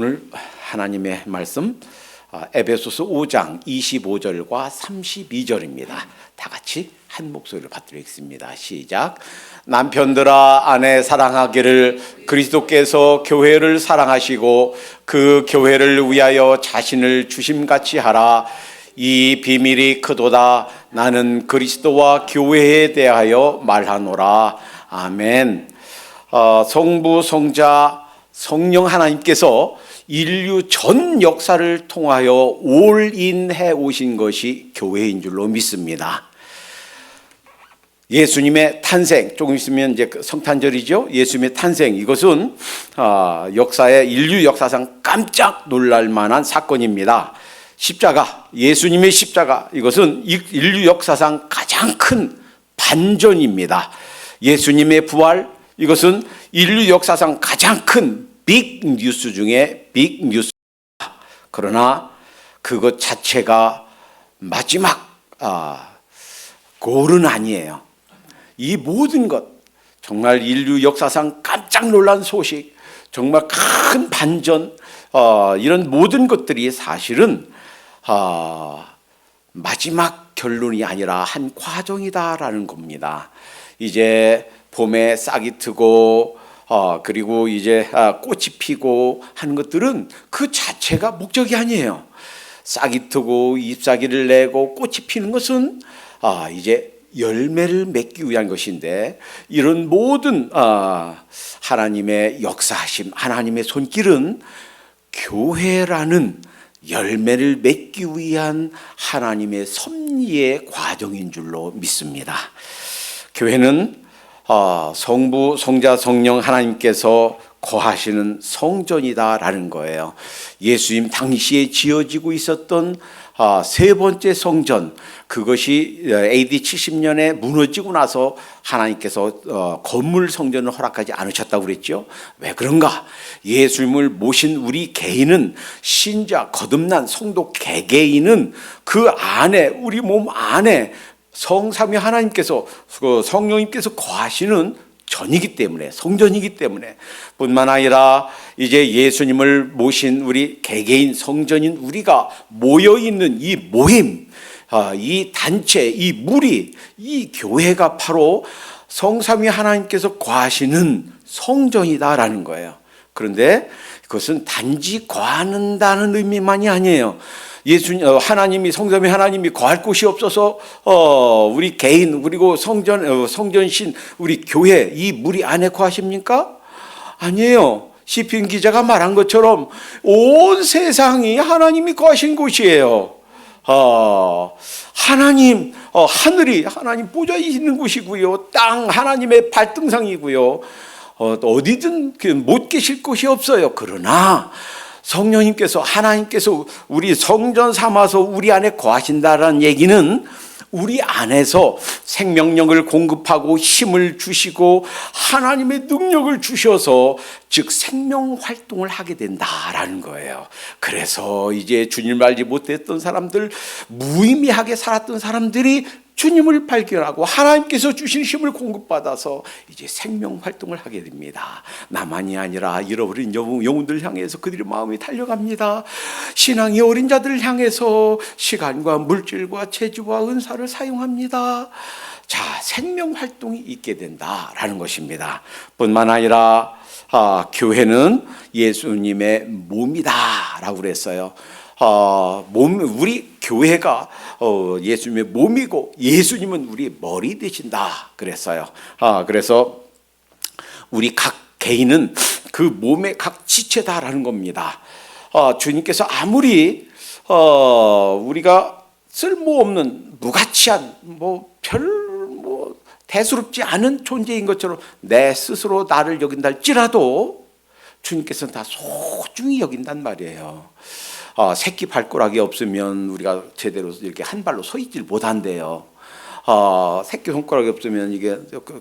오늘 하나님의 말씀 에베소서 5장 25절과 32절입니다. 다 같이 한 목소리로 받들겠습니다. 시작. 남편들아 아내 사랑하기를 그리스도께서 교회를 사랑하시고 그 교회를 위하여 자신을 주심같이 하라. 이 비밀이 크도다. 나는 그리스도와 교회에 대하여 말하노라. 아멘. 성부, 성자, 성령 하나님께서 인류 전 역사를 통하여 올인해 오신 것이 교회인 줄로 믿습니다. 예수님의 탄생, 조금 있으면 이제 성탄절이죠. 예수님의 탄생, 이것은 인류 역사상 깜짝 놀랄 만한 사건입니다. 십자가, 예수님의 십자가, 이것은 인류 역사상 가장 큰 반전입니다. 예수님의 부활, 이것은 인류 역사상 가장 큰 빅 뉴스 중에 빅 뉴스. 그러나 그것 자체가 마지막 골은 아니에요. 이 모든 것, 정말 인류 역사상 깜짝 놀란 소식, 정말 큰 반전, 이런 모든 것들이 사실은 마지막 결론이 아니라 한 과정이다라는 겁니다. 이제 봄에 싹이 트고 그리고 이제 꽃이 피고 하는 것들은 그 자체가 목적이 아니에요. 싹이 트고 잎사귀를 내고 꽃이 피는 것은 이제 열매를 맺기 위한 것인데, 이런 모든 하나님의 역사하심, 하나님의 손길은 교회라는 열매를 맺기 위한 하나님의 섭리의 과정인 줄로 믿습니다. 교회는 성부, 성자, 성령 하나님께서 거하시는 성전이다라는 거예요. 예수님 당시에 지어지고 있었던 세 번째 성전, 그것이 AD 70년에 무너지고 나서 하나님께서 건물 성전을 허락하지 않으셨다고 그랬죠. 왜 그런가? 예수님을 모신 우리 개인은, 신자, 거듭난 성도 개개인은 그 안에, 우리 몸 안에 성삼위 하나님께서, 성령님께서 거하시는 전이기 때문에, 성전이기 때문에, 뿐만 아니라 이제 예수님을 모신 우리 개개인 성전인 우리가 모여있는 이 모임, 이 단체, 이 무리, 이 교회가 바로 성삼위 하나님께서 거하시는 성전이다라는 거예요. 그런데 그것은 단지 거하는다는 의미만이 아니에요. 하나님이, 성삼위 하나님이 거할 곳이 없어서 우리 개인, 그리고 성전신 우리 교회, 이 무리 안에 거하십니까? 아니에요. 시편 기자가 말한 것처럼 온 세상이 하나님이 거하신 곳이에요. 하나님, 하늘이 하나님 보좌에 있는 곳이고요, 땅 하나님의 발등상이고요, 어디든 못 계실 곳이 없어요. 그러나 성령님께서, 하나님께서 우리 성전 삼아서 우리 안에 거하신다라는 얘기는 우리 안에서 생명력을 공급하고 힘을 주시고 하나님의 능력을 주셔서, 즉 생명 활동을 하게 된다라는 거예요. 그래서 이제 주님을 알지 못했던 사람들, 무의미하게 살았던 사람들이 주님을 발견하고 하나님께서 주신 힘을 공급받아서 이제 생명 활동을 하게 됩니다. 나만이 아니라 잃어버린 영혼들 향해서 그들의 마음이 달려갑니다. 신앙이 어린 자들을 향해서 시간과 물질과 재주와 은사를 사용합니다. 자, 생명 활동이 있게 된다라는 것입니다. 뿐만 아니라 교회는 예수님의 몸이다라고 그랬어요. 우리 교회가 예수님의 몸이고 예수님은 우리 머리 되신다 그랬어요. 그래서 우리 각 개인은 그 몸의 각 지체다라는 겁니다. 주님께서 아무리 우리가 쓸모없는, 무가치한, 대수롭지 않은 존재인 것처럼 내 스스로 나를 여긴다 할지라도 주님께서는 다 소중히 여긴단 말이에요. 새끼 발가락이 없으면 우리가 제대로 이렇게 한 발로 서 있질 못한대요. 새끼 손가락이 없으면 이게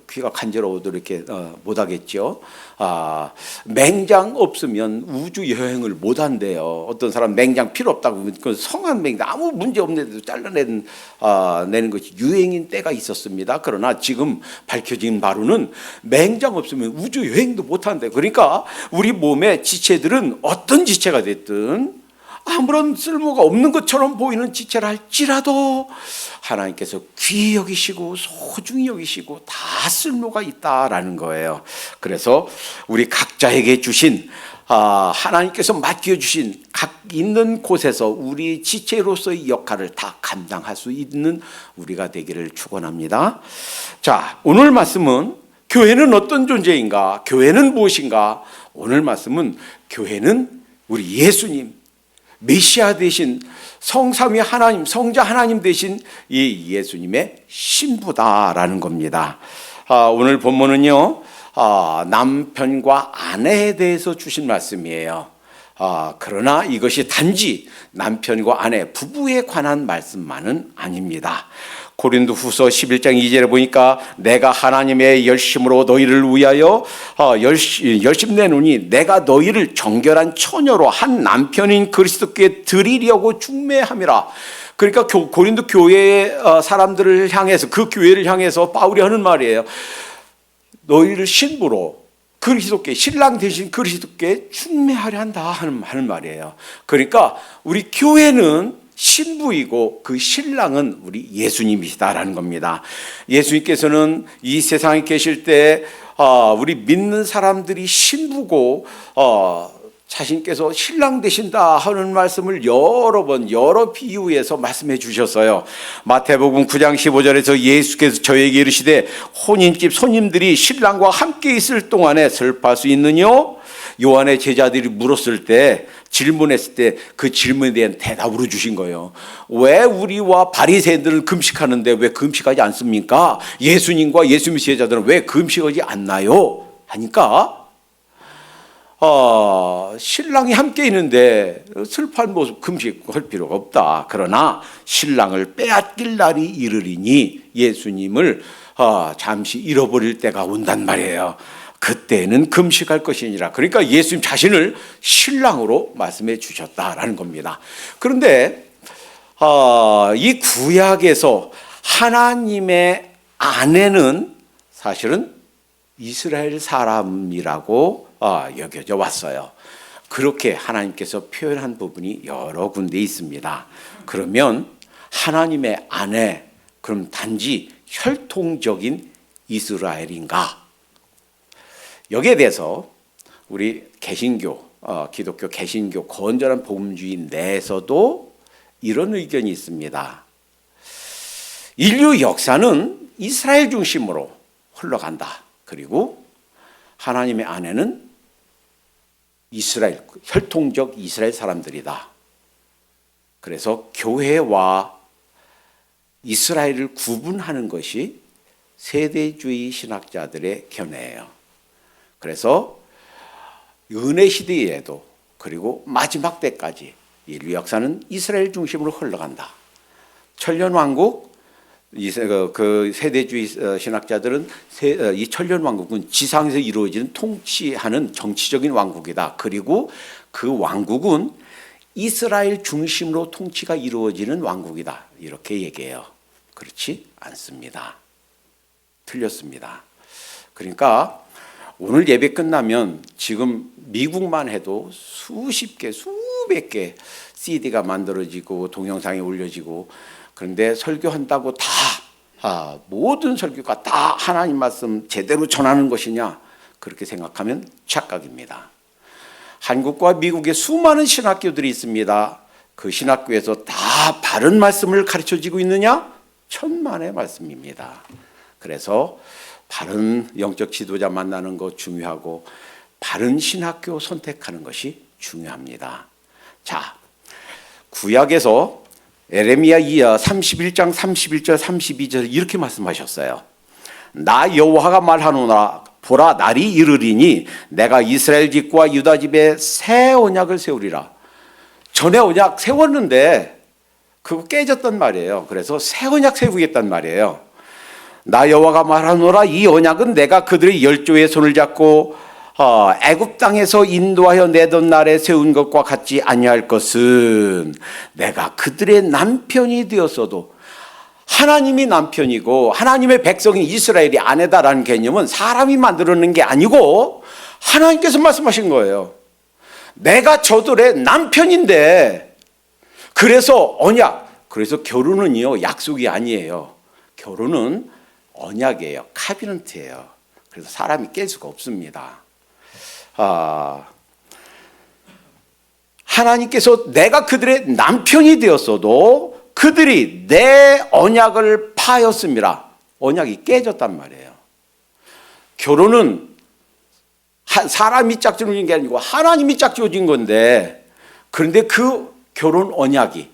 귀가 간지러워도 이렇게 못하겠죠. 맹장 없으면 우주 여행을 못 한대요. 어떤 사람 맹장 필요 없다고 그 성한 맹장 아무 문제 없는데도 잘라내는 내는 것이 유행인 때가 있었습니다. 그러나 지금 밝혀진 바로는 맹장 없으면 우주 여행도 못 한대. 그러니까 우리 몸의 지체들은 어떤 지체가 됐든 아무런 쓸모가 없는 것처럼 보이는 지체라 할지라도 하나님께서 귀히 여기시고 소중히 여기시고 다 쓸모가 있다라는 거예요. 그래서 우리 각자에게 주신 하나님께서 맡겨주신 각 있는 곳에서 우리 지체로서의 역할을 다 감당할 수 있는 우리가 되기를 축원합니다. 자, 오늘 말씀은 교회는 어떤 존재인가? 교회는 무엇인가? 오늘 말씀은 교회는 우리 예수님 메시아 되신 성삼위 하나님, 성자 하나님 되신 이 예수님의 신부다라는 겁니다. 오늘 본문은요, 남편과 아내에 대해서 주신 말씀이에요. 그러나 이것이 단지 남편과 아내, 부부에 관한 말씀만은 아닙니다. 고린도후서 11장 2절에 보니까 내가 하나님의 열심으로 너희를 위하여 열심 내노니 내가 너희를 정결한 처녀로 한 남편인 그리스도께 드리려고 중매함이라. 그러니까 고린도 교회의 사람들을 향해서, 그 교회를 향해서 바울이 하는 말이에요. 너희를 신부로 그리스도께, 신랑 대신 그리스도께 중매하려 한다 하는 말이에요. 그러니까 우리 교회는 신부이고 그 신랑은 우리 예수님이시다라는 겁니다. 예수님께서는 이 세상에 계실 때 우리 믿는 사람들이 신부고 자신께서 신랑 되신다 하는 말씀을 여러 번 여러 비유에서 말씀해 주셨어요. 마태복음 9장 15절에서 예수께서 저에게 이르시되 혼인집 손님들이 신랑과 함께 있을 동안에 슬퍼할 수 있느냐? 요한의 제자들이 물었을 때, 질문했을 때 그 질문에 대한 대답으로 주신 거예요. 왜 우리와 바리새인들은 금식하는데 왜 금식하지 않습니까? 예수님과 예수님의 제자들은 왜 금식하지 않나요? 하니까 신랑이 함께 있는데 슬퍼한 모습 금식할 필요가 없다. 그러나 신랑을 빼앗길 날이 이르리니 예수님을 잠시 잃어버릴 때가 온단 말이에요. 그때는 금식할 것이니라. 그러니까 예수님 자신을 신랑으로 말씀해 주셨다라는 겁니다. 그런데 이 구약에서 하나님의 아내는 사실은 이스라엘 사람이라고 여겨져 왔어요. 그렇게 하나님께서 표현한 부분이 여러 군데 있습니다. 그러면 하나님의 아내, 그럼 단지 혈통적인 이스라엘인가? 여기에 대해서 우리 개신교, 기독교 개신교 건전한 복음주의 내에서도 이런 의견이 있습니다. 인류 역사는 이스라엘 중심으로 흘러간다. 그리고 하나님의 아내는 이스라엘, 혈통적 이스라엘 사람들이다. 그래서 교회와 이스라엘을 구분하는 것이 세대주의 신학자들의 견해예요. 그래서 은혜 시대에도 그리고 마지막 때까지 인류 역사는 이스라엘 중심으로 흘러간다. 천년왕국, 그 세대주의 신학자들은 이 천년왕국은 지상에서 이루어지는 통치하는 정치적인 왕국이다. 그리고 그 왕국은 이스라엘 중심으로 통치가 이루어지는 왕국이다. 이렇게 얘기해요. 그렇지 않습니다. 틀렸습니다. 그러니까 오늘 예배 끝나면 지금 미국만 해도 수십 개, 수백 개 CD가 만들어지고 동영상이 올려지고, 그런데 설교한다고 다 모든 설교가 다 하나님 말씀 제대로 전하는 것이냐? 그렇게 생각하면 착각입니다. 한국과 미국에 수많은 신학교들이 있습니다. 그 신학교에서 다 바른 말씀을 가르쳐지고 있느냐? 천만의 말씀입니다. 그래서 바른 영적 지도자 만나는 것 중요하고 바른 신학교 선택하는 것이 중요합니다. 자, 구약에서 에레미야 31장 31절 32절 이렇게 말씀하셨어요. 나 여호와가 말하노라, 보라 날이 이르리니 내가 이스라엘 집과 유다 집에 새 언약을 세우리라. 전에 언약 세웠는데 그거 깨졌단 말이에요. 그래서 새 언약 세우겠단 말이에요. 나 여호와가 말하노라. 이 언약은 내가 그들의 열조의 손을 잡고 애굽 땅에서 인도하여 내던 날에 세운 것과 같지 아니할 것은 내가 그들의 남편이 되었어도, 하나님이 남편이고 하나님의 백성이 이스라엘이 아내다라는 개념은 사람이 만들어낸 게 아니고 하나님께서 말씀하신 거예요. 내가 저들의 남편인데, 그래서 언약, 그래서 결혼은요 약속이 아니에요. 결혼은 언약이에요. 카비넌트예요. 그래서 사람이 깰 수가 없습니다. 하나님께서 내가 그들의 남편이 되었어도 그들이 내 언약을 파였습니다. 언약이 깨졌단 말이에요. 결혼은 사람이 짝지어진 게 아니고 하나님이 짝지어진 건데, 그런데 그 결혼 언약이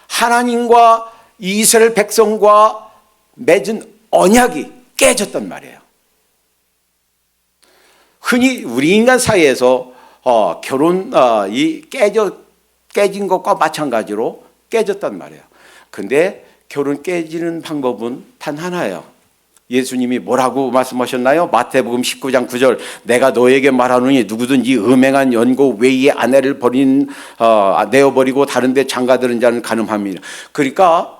하나님과 이스라엘 백성과 맺은 언약이 깨졌단 말이에요. 흔히 우리 인간 사이에서 결혼이 깨진 것과 마찬가지로 깨졌단 말이에요. 근데 결혼 깨지는 방법은 단 하나예요. 예수님이 뭐라고 말씀하셨나요? 마태복음 19장 9절, 내가 너에게 말하노니 누구든지 음행한 연고 외에 아내를 내어버리고 다른 데 장가드는 자는 간음합니다. 그러니까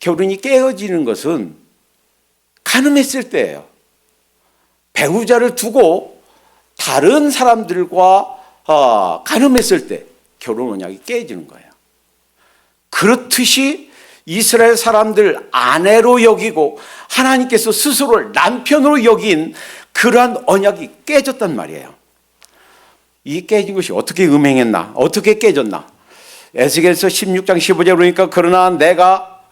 결혼이 깨어지는 것은 간음했을 때예요. 배우자를 두고 다른 사람들과 간음했을 때 결혼 언약이 깨지는 거예요. 그렇듯이 이스라엘 사람들 아내로 여기고 하나님께서 스스로를 남편으로 여긴 그러한 언약이 깨졌단 말이에요. 이 깨진 것이 어떻게 음행했나? 어떻게 깨졌나? 에스겔서 16장 15절 그러니까 그러나 내가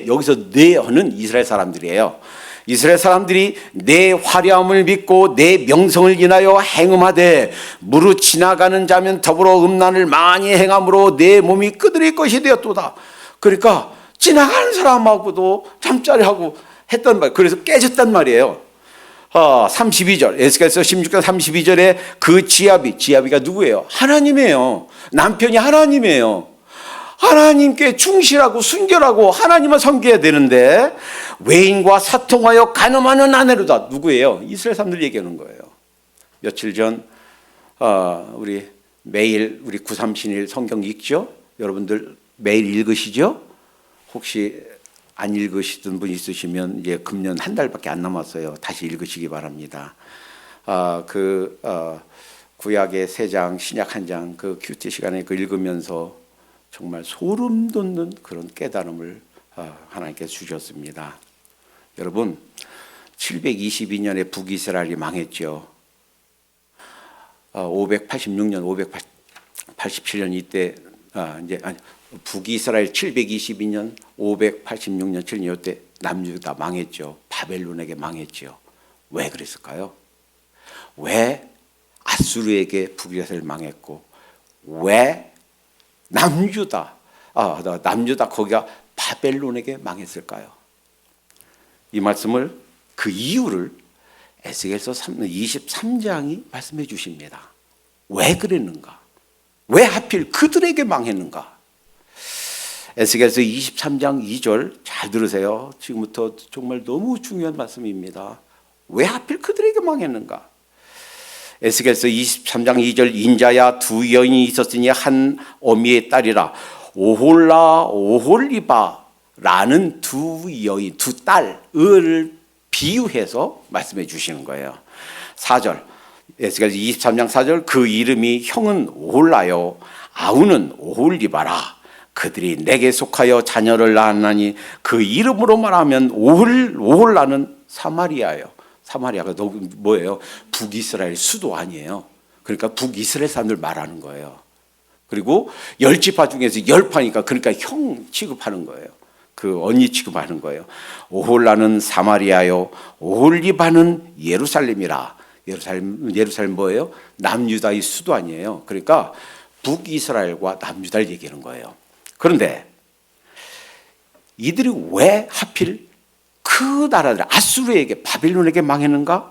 여기서 내는 이스라엘 사람들이에요. 이스라엘 사람들이 내 화려함을 믿고 내 명성을 인하여 행음하되 무릇 지나가는 자면 더불어 음란을 많이 행함으로 내 몸이 끄드릴 것이 되었도다. 그러니까 지나가는 사람하고도 잠자리 하고 했단 말이에요. 그래서 깨졌단 말이에요. 32절 에스겔서 16장 32절에 그 지아비가 누구예요? 하나님이에요. 남편이 하나님이에요. 하나님께 충실하고 순결하고 하나님을 섬겨야 되는데 외인과 사통하여 간음하는 아내로다. 누구예요? 이스라엘 사람들 얘기하는 거예요. 며칠 전 우리 매일 우리 937 성경 읽죠? 여러분들 매일 읽으시죠? 혹시 안 읽으시던 분 있으시면 이제 금년 한 달밖에 안 남았어요. 다시 읽으시기 바랍니다. 구약의 3장, 신약 1장 그 큐티 시간에 그 읽으면서 정말 소름 돋는 그런 깨달음을 하나님께서 주셨습니다. 여러분, 722년에 북이스라엘이 망했죠. 586년, 587년 이때 북이스라엘 722년, 586년, 7년 이때 남유다 망했죠. 바벨론에게 망했죠. 왜 그랬을까요? 왜 아수르에게 북이스라엘 망했고 왜 남유다 거기가 바벨론에게 망했을까요? 이 말씀을 그 이유를 에스겔서 23장이 말씀해 주십니다. 왜 그랬는가? 왜 하필 그들에게 망했는가? 에스겔서 23장 2절 잘 들으세요. 지금부터 정말 너무 중요한 말씀입니다. 왜 하필 그들에게 망했는가? 에스겔서 23장 2절 인자야 두 여인이 있었으니 한 어미의 딸이라 오홀라 오홀리바라는 두 여인 두 딸을 비유해서 말씀해 주시는 거예요. 4절 에스겔서 23장 4절 그 이름이 형은 오홀라요 아우는 오홀리바라 그들이 내게 속하여 자녀를 낳았나니 그 이름으로 말하면 오홀라는 사마리아예요. 사마리아가 뭐예요? 북이스라엘 수도 아니에요. 그러니까 북이스라엘 사람들 말하는 거예요. 그리고 10지파 중에서 10파니까 그러니까 형 취급하는 거예요. 그 언니 취급하는 거예요. 오홀라는 사마리아요 오홀리바는 예루살렘이라. 예루살렘 뭐예요? 남유다의 수도 아니에요. 그러니까 북이스라엘과 남유다를 얘기하는 거예요. 그런데 이들이 왜 하필 그 나라들 아수르에게 바빌론에게 망했는가?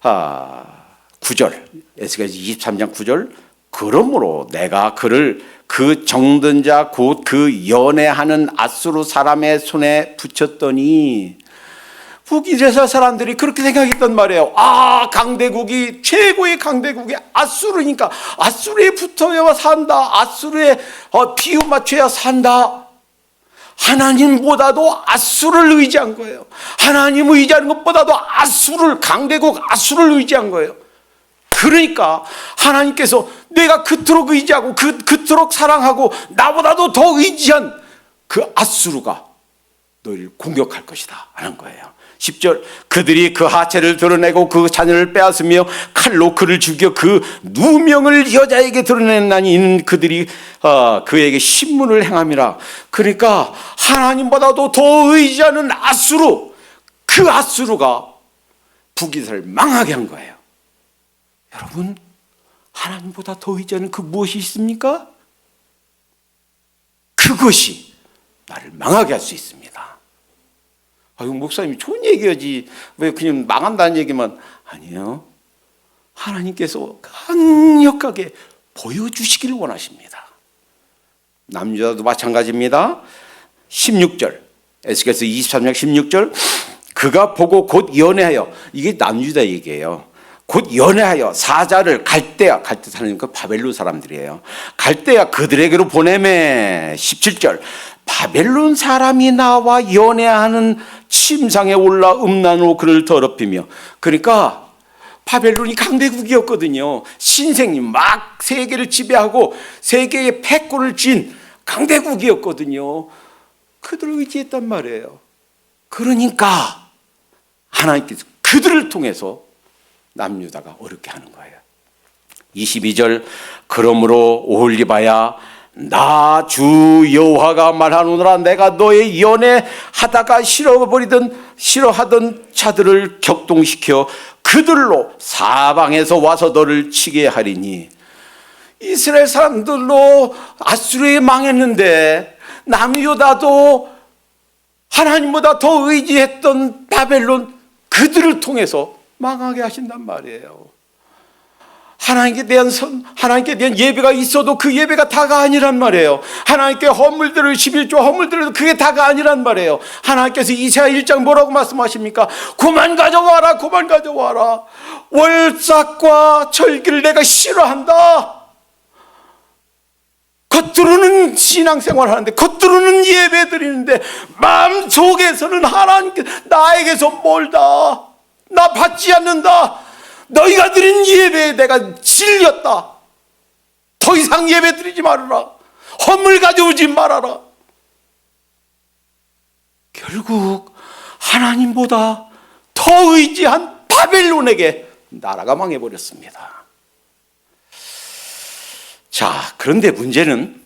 9절 에스겔서 23장 9절 그러므로 내가 그를 그 정든 자 곧 그 연애하는 앗수르 사람의 손에 붙였더니, 북이스라엘 사람들이 그렇게 생각했단 말이에요. 아, 강대국이, 최고의 강대국이 앗수르니까 앗수르에 붙어야 산다, 앗수르에 비유 맞춰야 산다. 하나님보다도 앗수르를 의지한 거예요. 하나님을 의지하는 것보다도 앗수르를, 강대국 앗수르를 의지한 거예요. 그러니까 하나님께서 내가 그토록 의지하고 그토록 사랑하고 나보다도 더 의지한 그 앗수르가 너희를 공격할 것이다 하는 거예요. 10절, 그들이 그 하체를 드러내고 그 자녀를 빼앗으며 칼로 그를 죽여 그 누명을 여자에게 드러냈나니 이는 그들이 그에게 신문을 행함이라. 그러니까 하나님보다도 더 의지하는 앗수르, 그 앗수르가 북이스라엘을 망하게 한 거예요. 여러분, 하나님보다 더 의지하는 그 무엇이 있습니까? 그것이 나를 망하게 할 수 있습니다. 아유, 목사님 좋은 얘기하지 왜 그냥 망한다는 얘기만. 아니에요. 하나님께서 강력하게 보여주시기를 원하십니다. 남자도 마찬가지입니다. 16절, 에스겔서 23장 16절, 그가 보고 곧 연애하여, 이게 남유다 얘기예요. 곧 연애하여 사자를 갈대아 사는 그 바벨론 사람들이에요. 갈대아 그들에게로 보내매. 17절, 바벨론 사람이 나와 연애하는 침상에 올라 음란으로 그를 더럽히며. 그러니까 바벨론이 강대국이었거든요. 신생이 막 세계를 지배하고 세계의 패권을 쥔 강대국이었거든요. 그들을 의지했단 말이에요. 그러니까 하나님께서 그들을 통해서 남유다가 어렵게 하는 거예요. 22절, 그러므로 오홀리바야, 나 주 여호와가 말하노라, 내가 너의 연애하다가 싫어하던 자들을 격동시켜 그들로 사방에서 와서 너를 치게 하리니. 이스라엘 사람들로 앗수르에 망했는데 남유다도 하나님보다 더 의지했던 바벨론, 그들을 통해서 망하게 하신단 말이에요. 하나님께 대한 예배가 있어도 그 예배가 다가 아니란 말이에요. 하나님께 헌물들을 11조 헌물들을 그게 다가 아니란 말이에요. 하나님께서 이사야 1장 뭐라고 말씀하십니까? 그만 가져와라, 그만 가져와라. 월삭과 절기를 내가 싫어한다. 겉으로는 신앙생활을 하는데, 겉으로는 예배 드리는데 마음속에서는 하나님께 나에게서 멀다, 나 받지 않는다, 너희가 드린 예배에 내가 질렸다, 더 이상 예배 드리지 말아라, 헌물 가져오지 말아라. 결국 하나님보다 더 의지한 바벨론에게 나라가 망해버렸습니다. 자, 그런데 문제는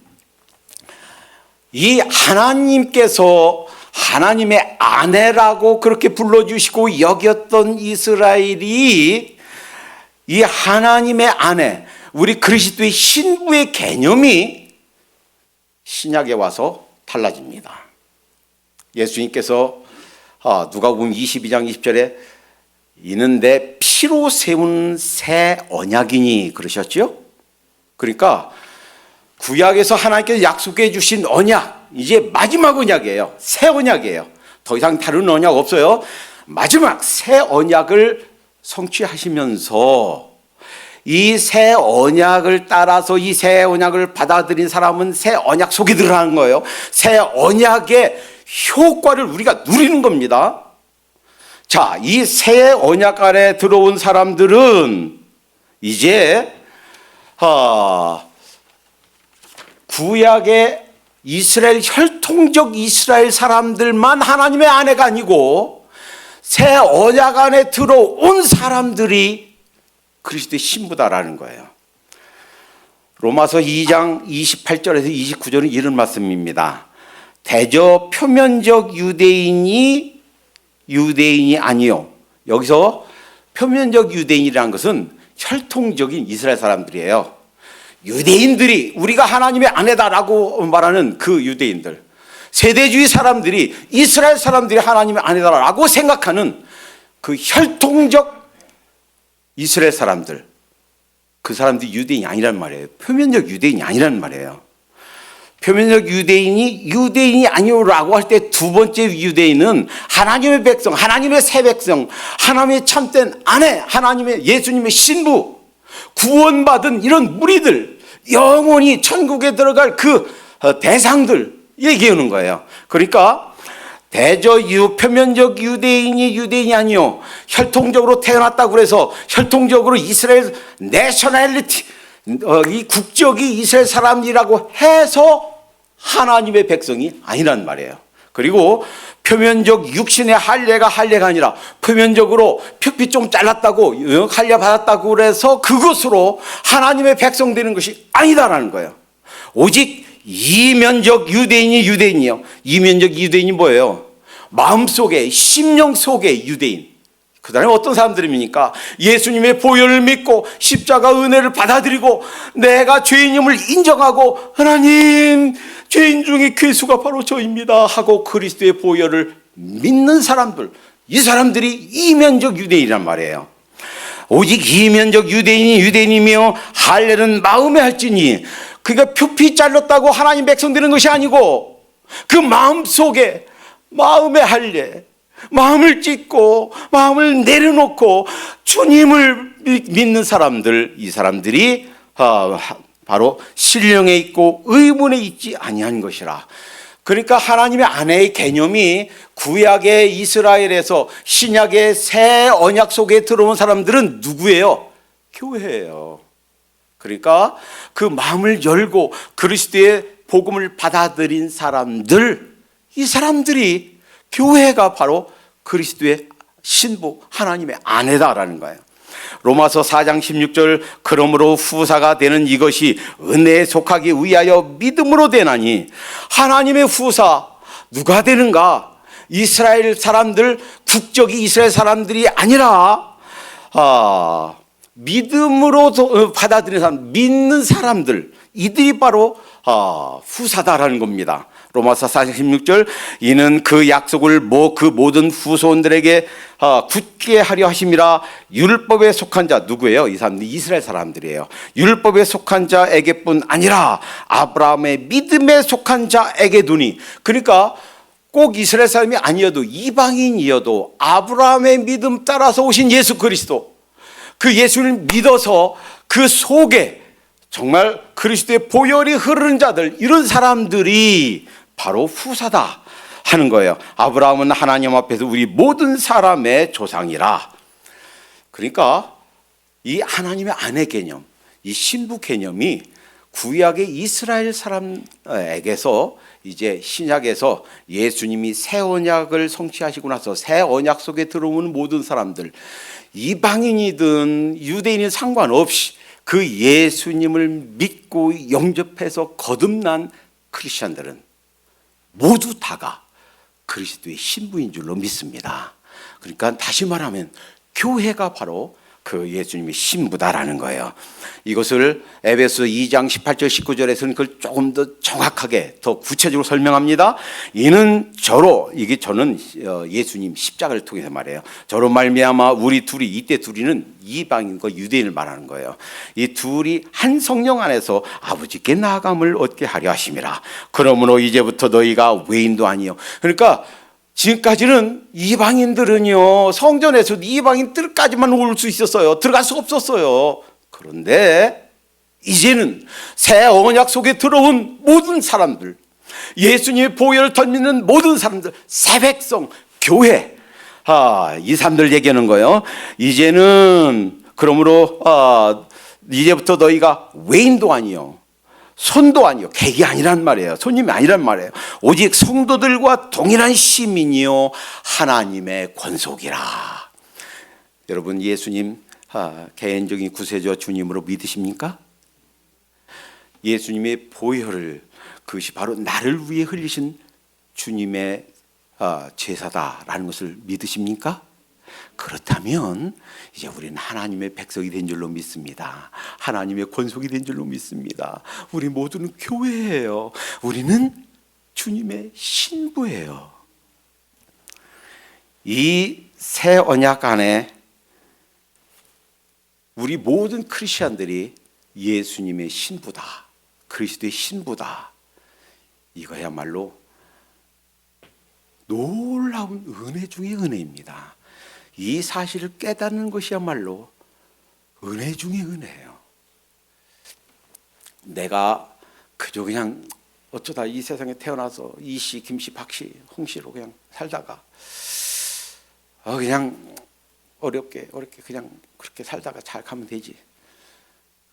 이 하나님께서 하나님의 아내라고 그렇게 불러주시고 여겼던 이스라엘이, 이 하나님의 아내, 우리 그리스도의 신부의 개념이 신약에 와서 달라집니다. 예수님께서 누가복음 22장 20절에 이는 내 피로 세운 새 언약이니 그러셨죠? 그러니까 구약에서 하나님께서 약속해 주신 언약, 이제 마지막 언약이에요. 새 언약이에요. 더 이상 다른 언약 없어요. 마지막 새 언약을 성취하시면서 이 새 언약을 따라서 이 새 언약을 받아들인 사람은 새 언약 속에 들어가는 거예요. 새 언약의 효과를 우리가 누리는 겁니다. 자, 이 새 언약 아래 들어온 사람들은 이제 구약의 이스라엘, 혈통적 이스라엘 사람들만 하나님의 아내가 아니고 새 언약 안에 들어온 사람들이 그리스도의 신부다라는 거예요. 로마서 2장 28절에서 29절은 이런 말씀입니다. 대저 표면적 유대인이 아니요. 여기서 표면적 유대인이라는 것은 혈통적인 이스라엘 사람들이에요. 유대인들이 우리가 하나님의 아내다라고 말하는 그 유대인들, 세대주의 사람들이 이스라엘 사람들이 하나님의 아내다라고 생각하는 그 혈통적 이스라엘 사람들, 그 사람들이 유대인이 아니란 말이에요. 표면적 유대인이 아니란 말이에요. 표면적 유대인이 아니오라고 할 때 두 번째 유대인은 하나님의 백성, 하나님의 새 백성, 하나님의 참된 아내, 하나님의 예수님의 신부, 구원받은 이런 무리들, 영원히 천국에 들어갈 그 대상들 얘기하는 거예요. 그러니까 표면적 유대인이 아니요, 혈통적으로 태어났다고 그래서 혈통적으로 이스라엘 내셔널리티, 이 국적이 이스라엘 사람이라고 해서 하나님의 백성이 아니란 말이에요. 그리고 표면적 육신의 할례가 아니라 표면적으로 표피 좀 잘랐다고 할례 받았다고 그래서 그것으로 하나님의 백성 되는 것이 아니다라는 거예요. 오직 이면적 유대인이요. 이면적 유대인이 뭐예요? 마음속에, 심령 속의 유대인. 그 다음에 어떤 사람들입니까? 예수님의 보혈을 믿고 십자가 은혜를 받아들이고 내가 죄인임을 인정하고 하나님, 죄인 중에 괴수가 바로 저입니다 하고 그리스도의 보혈을 믿는 사람들, 이 사람들이 이면적 유대인이란 말이에요. 오직 이면적 유대인이며 할례는 마음에 할지니, 그러니까 표피 잘렸다고 하나님 백성 되는 것이 아니고 그 마음속에 마음의 할례, 마음을 찢고 마음을 내려놓고 주님을 믿는 사람들, 이 사람들이 바로 신령에 있고 의문에 있지 아니한 것이라. 그러니까 하나님의 아내의 개념이 구약의 이스라엘에서 신약의 새 언약 속에 들어온 사람들은 누구예요? 교회예요. 그러니까 그 마음을 열고 그리스도의 복음을 받아들인 사람들, 이 사람들이, 교회가 바로 그리스도의 신부, 하나님의 아내다라는 거예요. 로마서 4장 16절, 그러므로 후사가 되는 이것이 은혜에 속하기 위하여 믿음으로 되나니. 하나님의 후사 누가 되는가? 이스라엘 사람들, 국적이 이스라엘 사람들이 아니라 믿음으로 받아들이는 사람, 믿는 사람들, 이들이 바로 후사다라는 겁니다. 로마서 4장 16절, 이는 그 약속을 그 모든 후손들에게 굳게 하려 하심이라. 율법에 속한 자, 누구예요? 이 사람들이 이스라엘 사람들이에요. 율법에 속한 자에게뿐 아니라 아브라함의 믿음에 속한 자에게 두니. 그러니까 꼭 이스라엘 사람이 아니어도, 이방인이어도 아브라함의 믿음 따라서 오신 예수 그리스도, 그 예수를 믿어서 그 속에 정말 그리스도의 보혈이 흐르는 자들, 이런 사람들이 바로 후사다 하는 거예요. 아브라함은 하나님 앞에서 우리 모든 사람의 조상이라. 그러니까 이 하나님의 아내 개념, 이 신부 개념이 구약의 이스라엘 사람에게서 이제 신약에서 예수님이 새 언약을 성취하시고 나서 새 언약 속에 들어오는 모든 사람들, 이방인이든 유대인이든 상관없이 그 예수님을 믿고 영접해서 거듭난 크리스천들은 모두 다가 그리스도의 신부인 줄로 믿습니다. 그러니까 다시 말하면 교회가 바로 그 예수님의 신부다라는 거예요. 이것을 에베소 2장 18절 19절에서는 그걸 조금 더 정확하게, 더 구체적으로 설명합니다. 이는 저로, 이게 저는 예수님 십자가를 통해서 말해요. 저로 말미암아 우리 둘이, 이때 둘이는 이방인과 유대인을 말하는 거예요. 이 둘이 한 성령 안에서 아버지께 나아감을 얻게 하려 하심이라. 그러므로 이제부터 너희가 외인도 아니요. 그러니까 지금까지는 이방인들은요, 성전에서 이방인들까지만 올 수 있었어요. 들어갈 수 없었어요. 그런데 이제는 새 언약 속에 들어온 모든 사람들, 예수님의 보혈을 던지는 모든 사람들, 새 백성, 교회, 이 사람들 얘기하는 거예요. 이제는 그러므로 이제부터 너희가 외인도 아니요, 손도 아니요, 객이 아니란 말이에요. 손님이 아니란 말이에요. 오직 성도들과 동일한 시민이요 하나님의 권속이라. 여러분, 예수님 개인적인 구세주와 주님으로 믿으십니까? 예수님의 보혈을, 그것이 바로 나를 위해 흘리신 주님의 제사다라는 것을 믿으십니까? 그렇다면 이제 우리는 하나님의 백성이 된 줄로 믿습니다. 하나님의 권속이 된 줄로 믿습니다. 우리 모두는 교회예요. 우리는 주님의 신부예요. 이 새 언약 안에 우리 모든 크리스천들이 예수님의 신부다, 그리스도의 신부다. 이거야말로 놀라운 은혜 중의 은혜입니다. 이 사실을 깨닫는 것이야말로 은혜 중의 은혜예요. 내가 그저 그냥 어쩌다 이 세상에 태어나서 이씨, 김씨, 박씨, 홍씨로 그냥 살다가 그냥 어렵게 그냥 그렇게 살다가 잘 가면 되지.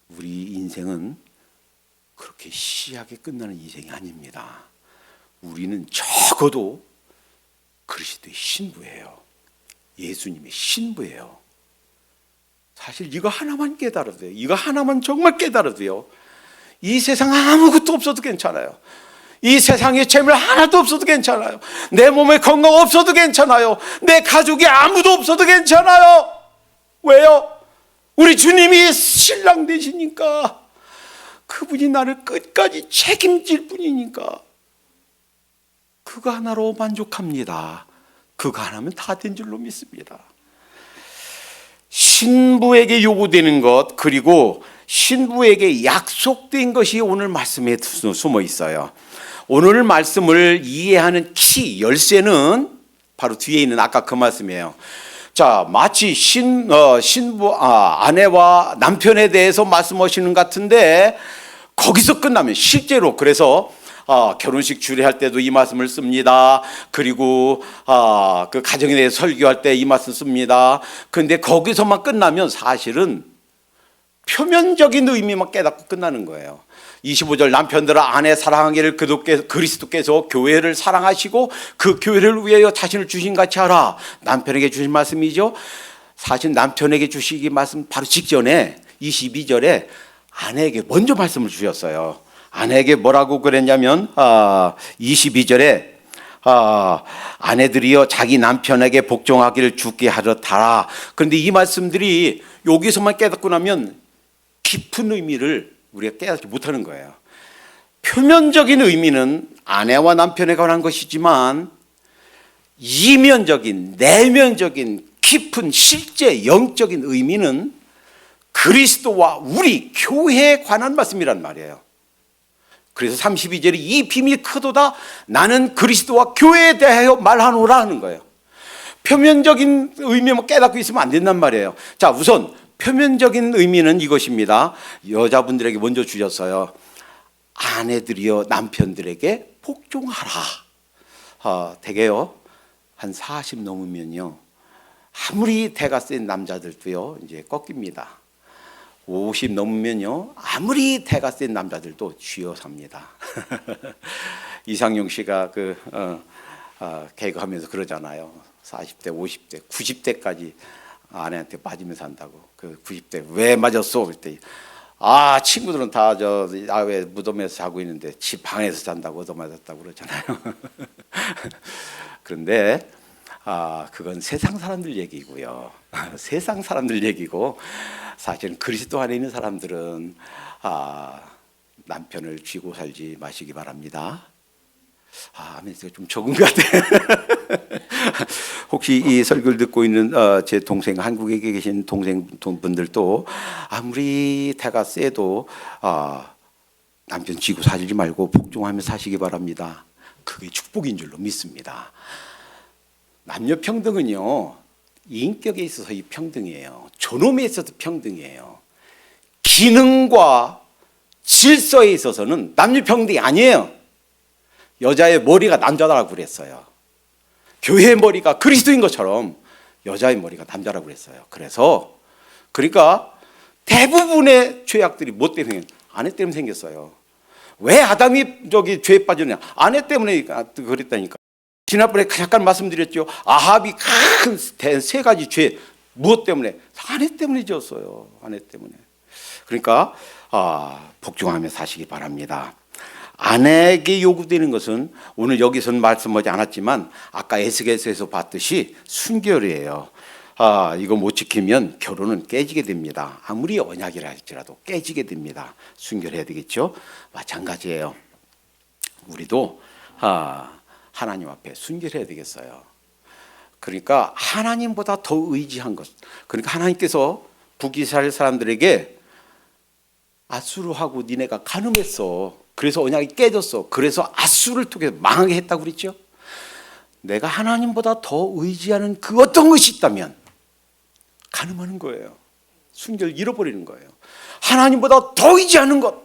우리 인생은 그렇게 시하게 끝나는 인생이 아닙니다. 우리는 적어도 그리스도의 신부예요. 예수님의 신부예요. 사실 이거 하나만 깨달아도 돼요. 이거 하나만 정말 깨달아도 돼요. 이 세상 아무것도 없어도 괜찮아요. 이 세상에 재물 하나도 없어도 괜찮아요. 내 몸에 건강 없어도 괜찮아요. 내 가족이 아무도 없어도 괜찮아요. 왜요? 우리 주님이 신랑 되시니까. 그분이 나를 끝까지 책임질 분이니까. 그거 하나로 만족합니다. 그거 하나면 다 된 줄로 믿습니다. 신부에게 요구되는 것, 그리고 신부에게 약속된 것이 오늘 말씀에 숨어 있어요. 오늘 말씀을 이해하는 키, 열쇠는 바로 뒤에 있는 아까 그 말씀이에요. 자, 마치 신부, 아내와 남편에 대해서 말씀하시는 것 같은데 거기서 끝나면 실제로 그래서 결혼식 주례할 때도 이 말씀을 씁니다. 그리고 그 가정에 대해서 설교할 때 이 말씀 씁니다. 그런데 거기서만 끝나면 사실은 표면적인 의미만 깨닫고 끝나는 거예요. 25절 남편들아 아내 사랑하기를 그리스도께서 교회를 사랑하시고 그 교회를 위하여 자신을 주신 같이 하라. 남편에게 주신 말씀이죠. 사실 남편에게 주시기 말씀 바로 직전에 22절에 아내에게 먼저 말씀을 주셨어요. 아내에게 뭐라고 그랬냐면 22절에 아내들이여 자기 남편에게 복종하기를 주께 하듯하라. 그런데 이 말씀들이 여기서만 깨닫고 나면 깊은 의미를 우리가 깨닫지 못하는 거예요. 표면적인 의미는 아내와 남편에 관한 것이지만 이면적인, 내면적인 깊은 실제 영적인 의미는 그리스도와 우리 교회에 관한 말씀이란 말이에요. 그래서 32절에 이 비밀이 크도다 나는 그리스도와 교회에 대하여 말하노라 하는 거예요. 표면적인 의미만 깨닫고 있으면 안 된단 말이에요. 자, 우선 표면적인 의미는 이것입니다. 여자분들에게 먼저 주셨어요. 아내들이여 남편들에게 복종하라. 대개요 한 40 넘으면요 아무리 대가 센 남자들도요 이제 꺾입니다. 50 넘으면요 아무리 대가 센 남자들도 쥐어 삽니다. 이상용 씨가 개그하면서 그러잖아요. 40대, 50대, 90대까지 아내한테 맞으면서 산다고. 그 90대 왜 맞았어? 그랬더니 친구들은 다 왜 무덤에서 자고 있는데 집 방에서 잔다고 얻어맞았다고 그러잖아요. 그런데 그건 세상 사람들 얘기고요. 세상 사람들 얘기고 사실은 그리스도 안에 있는 사람들은 남편을 쥐고 살지 마시기 바랍니다. 아멘가 좀 적은 것 같아요. 혹시 이 설교를 듣고 있는 제 동생, 한국에 계신 동생분들도 아무리 대가 세도 남편 쥐고 살지 말고 복종하며 사시기 바랍니다. 그게 축복인 줄로 믿습니다. 남녀 평등은요 인격에 있어서 이 평등이에요. 존엄에 있어서 평등이에요. 기능과 질서에 있어서는 남녀 평등이 아니에요. 여자의 머리가 남자라고 그랬어요. 교회의 머리가 그리스도인 것처럼 여자의 머리가 남자라고 그랬어요. 그러니까 대부분의 죄악들이 뭐 때문에 아내 때문에 생겼어요. 왜 아담이 죄에 빠졌냐? 아내 때문에 그랬다니까. 지난번에 잠깐 말씀드렸죠. 아합이 큰 세 가지 죄 무엇 때문에? 아내 때문에 지었어요. 아내 때문에. 그러니까 복종하며 사시기 바랍니다. 아내에게 요구되는 것은 오늘 여기서는 말씀하지 않았지만 아까 에스겔서에서 봤듯이 순결이에요. 이거 못 지키면 결혼은 깨지게 됩니다. 아무리 언약이라 할지라도 깨지게 됩니다. 순결해야 되겠죠. 마찬가지예요. 우리도 하나님 앞에 순결해야 되겠어요. 그러니까 하나님보다 더 의지한 것. 그러니까 하나님께서 북이스라엘 사람들에게 아수르하고 니네가 간음했어. 그래서 언약이 깨졌어. 그래서 아수르를 통해서 망하게 했다고 그랬죠. 내가 하나님보다 더 의지하는 그 어떤 것이 있다면 간음하는 거예요. 순결을 잃어버리는 거예요. 하나님보다 더 의지하는 것.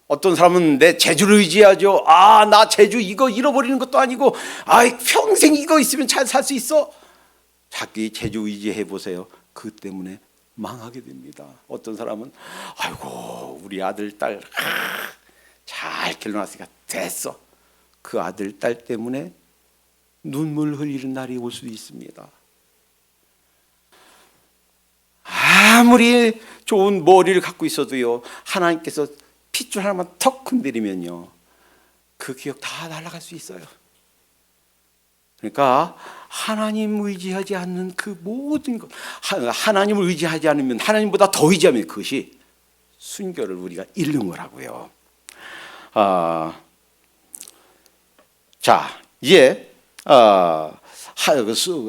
어떤 사람은 내 재주를 의지하죠. 나 재주 이거 잃어버리는 것도 아니고 평생 이거 있으면 잘 살 수 있어. 자기 재주 의지해 보세요. 그 때문에 망하게 됩니다. 어떤 사람은 아이고 우리 아들 딸 잘 길러놨으니까 됐어. 그 아들 딸 때문에 눈물 흘리는 날이 올 수도 있습니다. 아무리 좋은 머리를 갖고 있어도요, 하나님께서 핏줄 하나만 턱 건드리면요, 그 기억 다 날아갈 수 있어요. 그러니까 하나님 의지하지 않는 그 모든 것, 하나님을 의지하지 않으면, 하나님보다 더 의지하면 그것이 순결을 우리가 잃는 거라고요. 자, 이제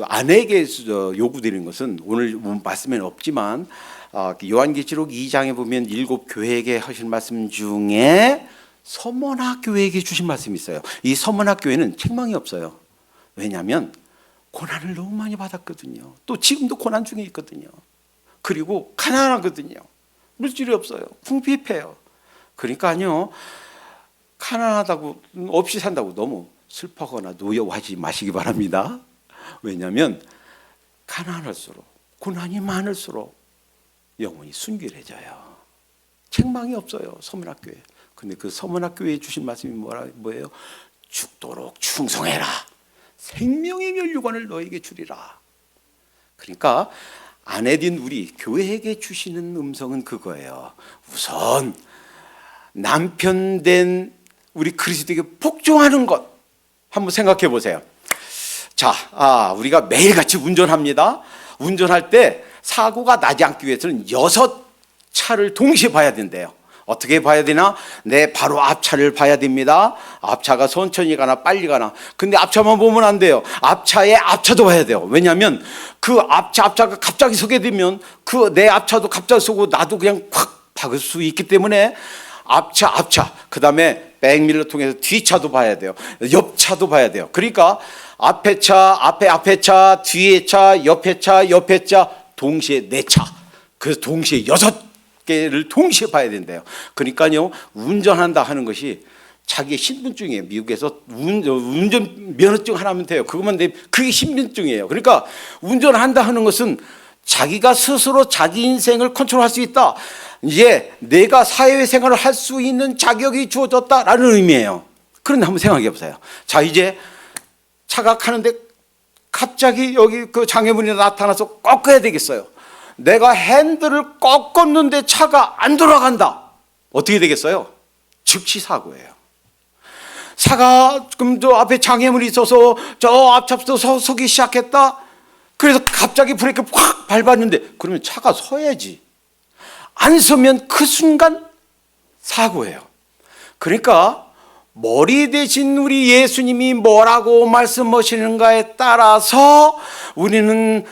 아내에게 요구드리는 것은 오늘 말씀에는 없지만 요한계시록 2장에 보면 7 교회에게 하신 말씀 중에 서머나 교회에게 주신 말씀이 있어요. 이 서머나 교회는 책망이 없어요. 왜냐하면 고난을 너무 많이 받았거든요. 또 지금도 고난 중에 있거든요. 그리고 가난하거든요. 물질이 없어요. 궁핍해요. 그러니까요, 가난하다고 없이 산다고 너무 슬퍼하거나 노여워하지 마시기 바랍니다. 왜냐하면 가난할수록, 고난이 많을수록 영혼이 순결해져요. 책망이 없어요, 서문학교에. 근데 그 서문학교에 주신 말씀이 뭐예요? 죽도록 충성해라. 생명의 멸류관을 너에게 주리라. 그러니까 아내된 우리 교회에게 주시는 음성은 그거예요. 우선 남편 된 우리 그리스도에게 복종하는 것 한번 생각해 보세요. 자, 우리가 매일같이 운전합니다. 운전할 때 사고가 나지 않기 위해서는 6차를 동시에 봐야 된대요. 어떻게 봐야 되나? 내 바로 앞차를 봐야 됩니다. 앞차가 천천히 가나 빨리 가나. 근데 앞차만 보면 안 돼요. 앞차의 앞차도 봐야 돼요. 왜냐하면 그 앞차가 갑자기 서게 되면 그 내 앞차도 갑자기 서고 나도 그냥 확 박을 수 있기 때문에 앞차, 그 다음에 백밀러 통해서 뒤차도 봐야 돼요. 옆차도 봐야 돼요. 그러니까 앞에 차, 뒤에 차, 옆에 차, 동시에 4차. 그래서 동시에 6개를 동시에 봐야 된대요. 그러니까요, 운전한다 하는 것이 자기의 신분증이에요. 미국에서 운전 면허증 하나면 돼요. 그것만 되면 그게 신분증이에요. 그러니까 운전한다 하는 것은 자기가 스스로 자기 인생을 컨트롤할 수 있다. 이제 내가 사회생활을 할 수 있는 자격이 주어졌다라는 의미예요. 그런데 한번 생각해 보세요. 자, 이제 차가 가는데 갑자기 여기 그 장애물이 나타나서 꺾어야 되겠어요. 내가 핸들을 꺾었는데 차가 안 돌아간다. 어떻게 되겠어요? 즉시 사고예요. 차가 그럼 저 앞에 장애물이 있어서 저 앞차부터 서기 시작했다. 그래서 갑자기 브레이크 확 밟았는데 그러면 차가 서야지. 안 서면 그 순간 사고예요. 그러니까 머리 대신 우리 예수님이 뭐라고 말씀하시는가에 따라서 우리는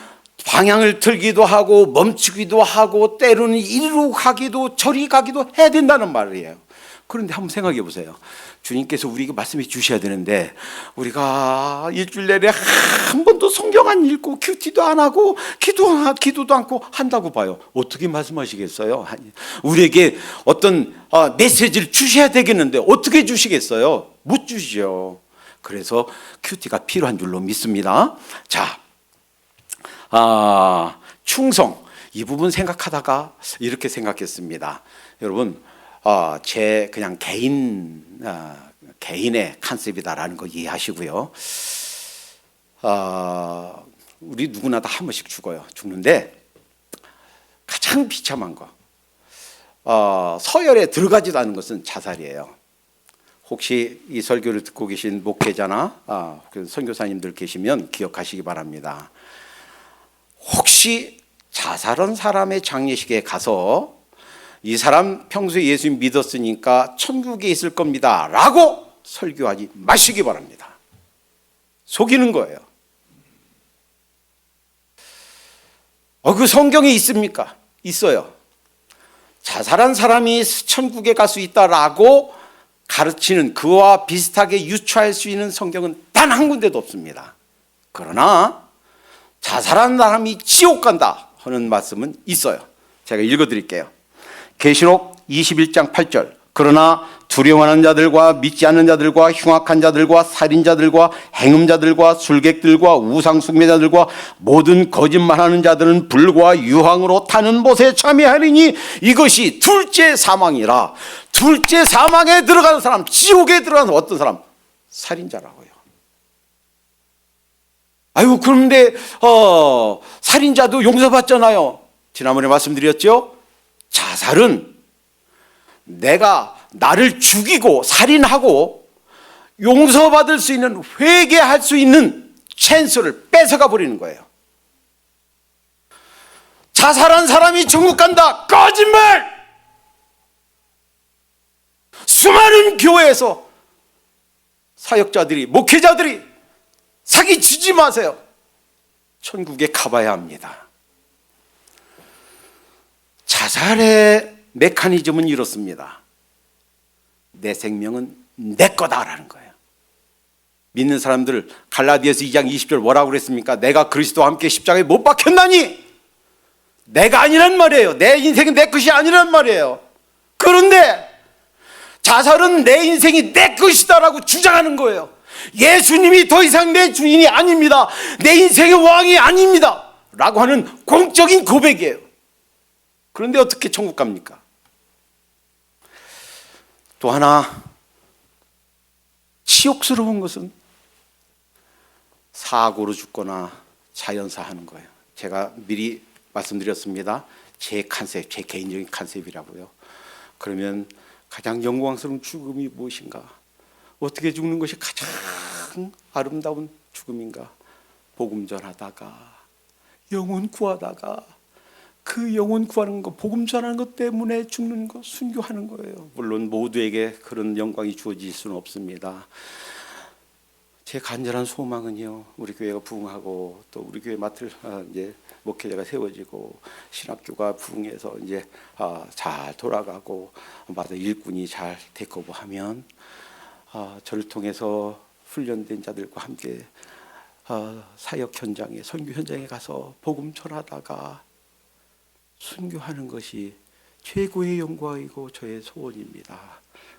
방향을 틀기도 하고 멈추기도 하고 때로는 이리로 가기도 저리 가기도 해야 된다는 말이에요. 그런데 한번 생각해 보세요. 주님께서 우리에게 말씀해 주셔야 되는데 우리가 일주일 내내 한 번도 성경 안 읽고 큐티도 안 하고 기도도 않고 한다고 봐요. 어떻게 말씀하시겠어요? 우리에게 어떤 메시지를 주셔야 되겠는데 어떻게 주시겠어요? 못 주시죠. 그래서 큐티가 필요한 줄로 믿습니다. 자, 충성 이 부분 생각하다가 이렇게 생각했습니다. 여러분, 제 그냥 개인의 컨셉이다라는 거 이해하시고요. 우리 누구나 다 한 번씩 죽어요. 죽는데 가장 비참한 거, 서열에 들어가지도 않은 것은 자살이에요. 혹시 이 설교를 듣고 계신 목회자나 선교사님들 계시면 기억하시기 바랍니다. 혹시 자살한 사람의 장례식에 가서 이 사람 평소에 예수님 믿었으니까 천국에 있을 겁니다 라고 설교하지 마시기 바랍니다. 속이는 거예요. 그 성경에 있습니까? 있어요. 자살한 사람이 천국에 갈 수 있다라고 가르치는, 그와 비슷하게 유추할 수 있는 성경은 단 한 군데도 없습니다. 그러나 자살한 사람이 지옥 간다 하는 말씀은 있어요. 제가 읽어드릴게요. 계시록 21장 8절. 그러나 두려워하는 자들과 믿지 않는 자들과 흉악한 자들과 살인자들과 행음자들과 술객들과 우상 숭배자들과 모든 거짓말하는 자들은 불과 유황으로 타는 못에 참여하리니 이것이 둘째 사망이라. 둘째 사망에 들어가는 사람, 지옥에 들어가는 어떤 사람? 살인자라고요. 아유, 그런데 살인자도 용서받잖아요. 지난번에 말씀드렸죠. 자살은 내가 나를 죽이고 살인하고 용서받을 수 있는, 회개할 수 있는 찬스를 뺏어가 버리는 거예요. 자살한 사람이 천국 간다. 거짓말! 수많은 교회에서 사역자들이, 목회자들이 사기치지 마세요. 천국에 가봐야 합니다. 자살의 메커니즘은 이렇습니다. 내 생명은 내 거다라는 거예요. 믿는 사람들 갈라디아서 2장 20절 뭐라고 그랬습니까? 내가 그리스도와 함께 십자가에 못 박혔나니, 내가 아니란 말이에요. 내 인생은 내 것이 아니란 말이에요. 그런데 자살은 내 인생이 내 것이다라고 주장하는 거예요. 예수님이 더 이상 내 주인이 아닙니다. 내 인생의 왕이 아닙니다 라고 하는 공적인 고백이에요. 그런데 어떻게 천국 갑니까? 또 하나 치욕스러운 것은 사고로 죽거나 자연사 하는 거예요. 제가 미리 말씀드렸습니다. 제 컨셉, 제 개인적인 컨셉이라고요. 그러면 가장 영광스러운 죽음이 무엇인가? 어떻게 죽는 것이 가장 아름다운 죽음인가? 복음 전하다가, 영혼 구하다가, 그 영혼 구하는 거, 복음 전하는 것 때문에 죽는 거, 순교하는 거예요. 물론 모두에게 그런 영광이 주어질 수는 없습니다. 제 간절한 소망은요, 우리 교회가 부흥하고 또 우리 교회 맡을 이제 목회자가 세워지고 신학교가 부흥해서 이제 잘 돌아가고 마다 일꾼이 잘 데리고 하면 저를 통해서 훈련된 자들과 함께 사역 현장에, 선교 현장에 가서 복음 전하다가 순교하는 것이 최고의 영광이고 저의 소원입니다.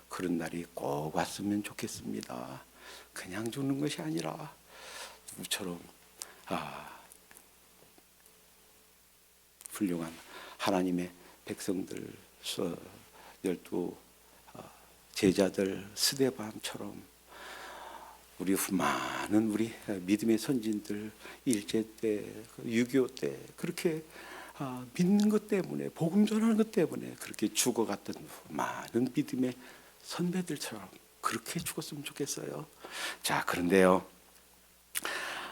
그런 날이 꼭 왔으면 좋겠습니다. 그냥 죽는 것이 아니라 누구처럼 훌륭한 하나님의 백성들, 12 제자들 스데반처럼 우리 많은 우리 믿음의 선진들 일제 때, 6.25 때 그렇게 믿는 것 때문에, 복음 전하는 것 때문에 그렇게 죽어갔던 많은 믿음의 선배들처럼 그렇게 죽었으면 좋겠어요. 자, 그런데요,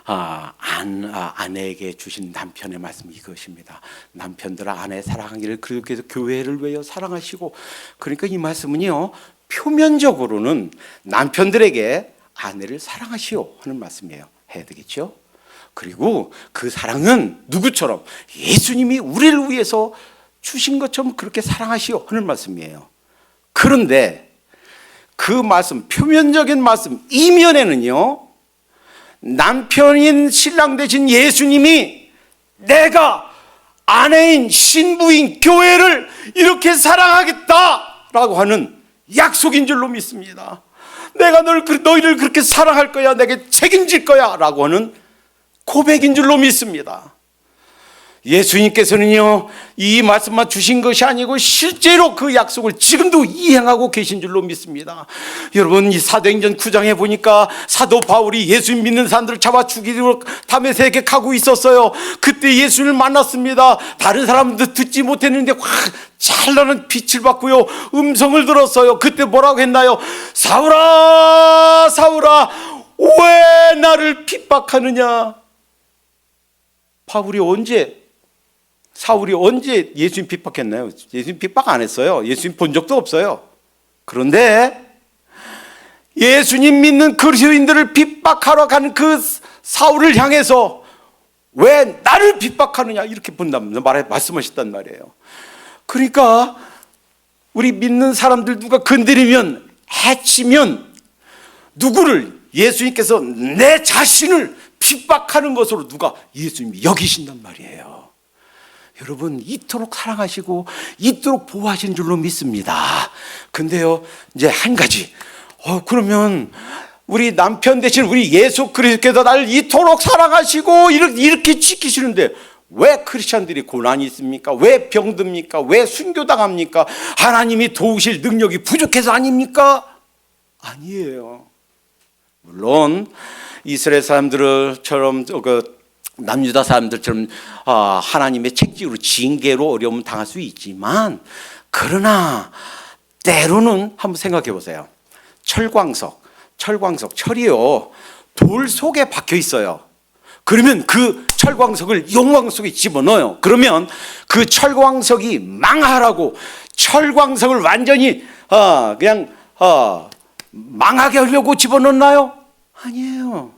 아내에게 주신 남편의 말씀이 이것입니다. 남편들아 아내 사랑하기를 그렇게 해서 교회를 위하여 사랑하시고. 그러니까 이 말씀은요, 표면적으로는 남편들에게 아내를 사랑하시오 하는 말씀이에요. 해야 되겠죠? 그리고 그 사랑은 누구처럼? 예수님이 우리를 위해서 주신 것처럼 그렇게 사랑하시오 하는 말씀이에요. 그런데 그 말씀, 표면적인 말씀 이면에는요, 남편인 신랑 되신 예수님이 내가 아내인 신부인 교회를 이렇게 사랑하겠다라고 하는 약속인 줄로 믿습니다. 내가 너희를 그렇게 사랑할 거야, 내게 책임질 거야 라고 하는 고백인 줄로 믿습니다. 예수님께서는요, 이 말씀만 주신 것이 아니고 실제로 그 약속을 지금도 이행하고 계신 줄로 믿습니다. 여러분, 이 사도행전 9장에 보니까 사도 바울이 예수님 믿는 사람들을 잡아 죽이려고 다메섹에 가고 있었어요. 그때 예수님을 만났습니다. 다른 사람들 듣지 못했는데 확 찬란한 빛을 받고요, 음성을 들었어요. 그때 뭐라고 했나요? 사울아, 사울아, 왜 나를 핍박하느냐? 사울이 언제 예수님 핍박했나요? 예수님 핍박 안 했어요. 예수님 본 적도 없어요. 그런데 예수님 믿는 그리스도인들을 핍박하러 가는 그 사울을 향해서 왜 나를 핍박하느냐 이렇게 말씀하셨단 말이에요. 그러니까 우리 믿는 사람들 누가 건드리면, 해치면 누구를, 예수님께서 내 자신을 핍박하는 것으로 누가 예수님이 여기신단 말이에요. 여러분, 이토록 사랑하시고 이토록 보호하시는 줄로 믿습니다. 근데요, 이제 한 가지, 그러면 우리 남편 대신 우리 예수 그리스도께서 나를 이토록 사랑하시고 이렇게 지키시는데 왜 크리스찬들이 고난이 있습니까? 왜 병듭니까? 왜 순교당합니까? 하나님이 도우실 능력이 부족해서 아닙니까? 아니에요. 물론 이스라엘 사람들처럼 남유다 사람들처럼 하나님의 책직으로 징계로 어려움을 당할 수 있지만, 그러나 때로는 한번 생각해 보세요. 철이요, 돌 속에 박혀 있어요. 그러면 그 철광석을 용광 속에 집어넣어요. 그러면 그 철광석이 망하라고 철광석을 완전히 그냥 망하게 하려고 집어넣나요? 아니에요.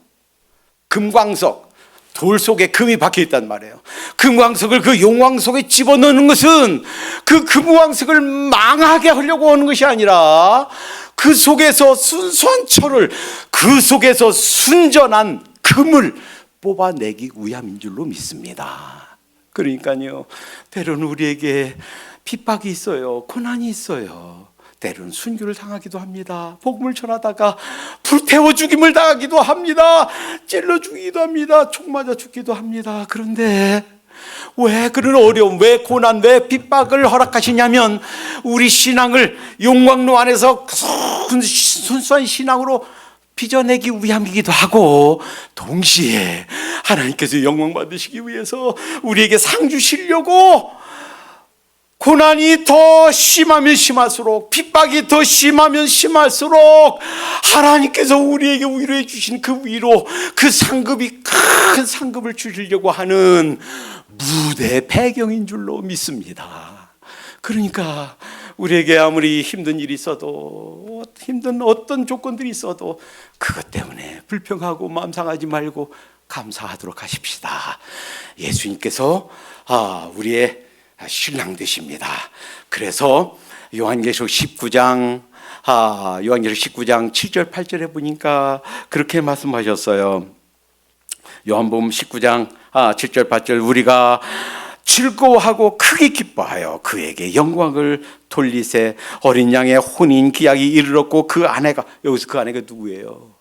금광석, 돌 속에 금이 박혀 있단 말이에요. 금광석을 그 용광 속에 집어넣는 것은 그 금광석을 망하게 하려고 하는 것이 아니라 그 속에서 순수한 철을, 그 속에서 순전한 금을 뽑아내기 위함인 줄로 믿습니다. 그러니까요, 때로는 우리에게 핍박이 있어요. 고난이 있어요. 때로는 순교를 당하기도 합니다. 복음을 전하다가 불태워 죽임을 당하기도 합니다. 찔러 죽이기도 합니다. 총 맞아 죽기도 합니다. 그런데 왜 그런 어려움, 왜 고난, 왜 핍박을 허락하시냐면 우리 신앙을 용광로 안에서 순수한 신앙으로 빚어내기 위함이기도 하고, 동시에 하나님께서 영광 받으시기 위해서 우리에게 상 주시려고, 고난이 더 심하면 심할수록, 핍박이 더 심하면 심할수록 하나님께서 우리에게 위로해 주신 그 위로, 그 상급이 큰 상급을 주시려고 하는 무대 배경인 줄로 믿습니다. 그러니까 우리에게 아무리 힘든 일이 있어도, 힘든 어떤 조건들이 있어도 그것 때문에 불평하고 마음 상하지 말고 감사하도록 하십시다. 예수님께서 우리의 신랑 되십니다. 그래서 요한계시록 19장 7절 8절에 보니까 그렇게 말씀하셨어요. 요한복음 19장 7절 8절, 우리가 즐거워하고 크게 기뻐하여 그에게 영광을 돌리세. 어린 양의 혼인 기약이 이르렀고 그 아내가, 여기서 그 아내가 누구예요?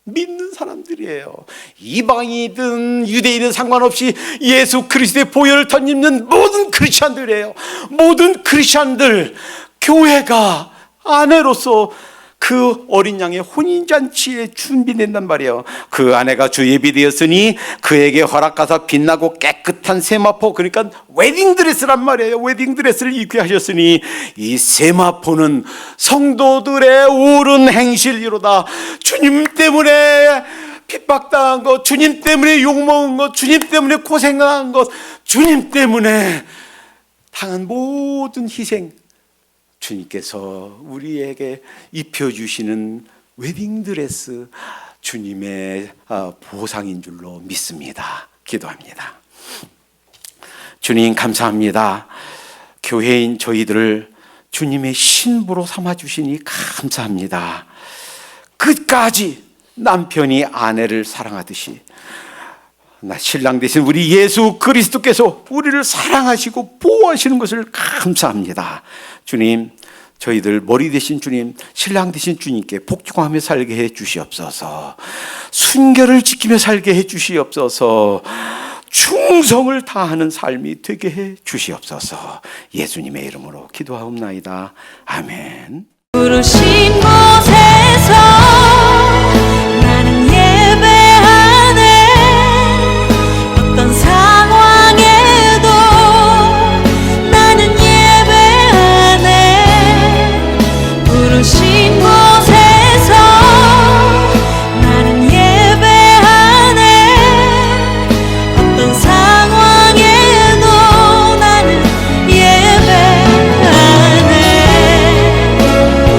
믿는 사람들이에요. 이방이든 유대인은 상관없이 예수 그리스도의 보혈을 덧입는 모든 크리스찬들이에요. 모든 크리스찬들, 교회가 아내로서 그 어린 양의 혼인잔치에 준비된단 말이에요. 그 아내가 주 예비되었으니 그에게 허락하사 빛나고 깨끗한 세마포, 그러니까 웨딩드레스란 말이에요. 웨딩드레스를 입게 하셨으니 이 세마포는 성도들의 옳은 행실이로다. 주님 때문에 핍박당한 것, 주님 때문에 욕먹은 것, 주님 때문에 고생한 것, 주님 때문에 당한 모든 희생, 주님께서 우리에게 입혀주시는 웨딩드레스, 주님의 보상인 줄로 믿습니다. 기도합니다. 주님 감사합니다. 교회인 저희들을 주님의 신부로 삼아주시니 감사합니다. 끝까지 남편이 아내를 사랑하듯이 신랑 되신 우리 예수 그리스도께서 우리를 사랑하시고 보호하시는 것을 감사합니다. 주님, 저희들 머리 되신 주님, 신랑 되신 주님께 복종하며 살게 해 주시옵소서. 순결을 지키며 살게 해 주시옵소서. 충성을 다하는 삶이 되게 해 주시옵소서. 예수님의 이름으로 기도하옵나이다. 아멘. 부르신 곳에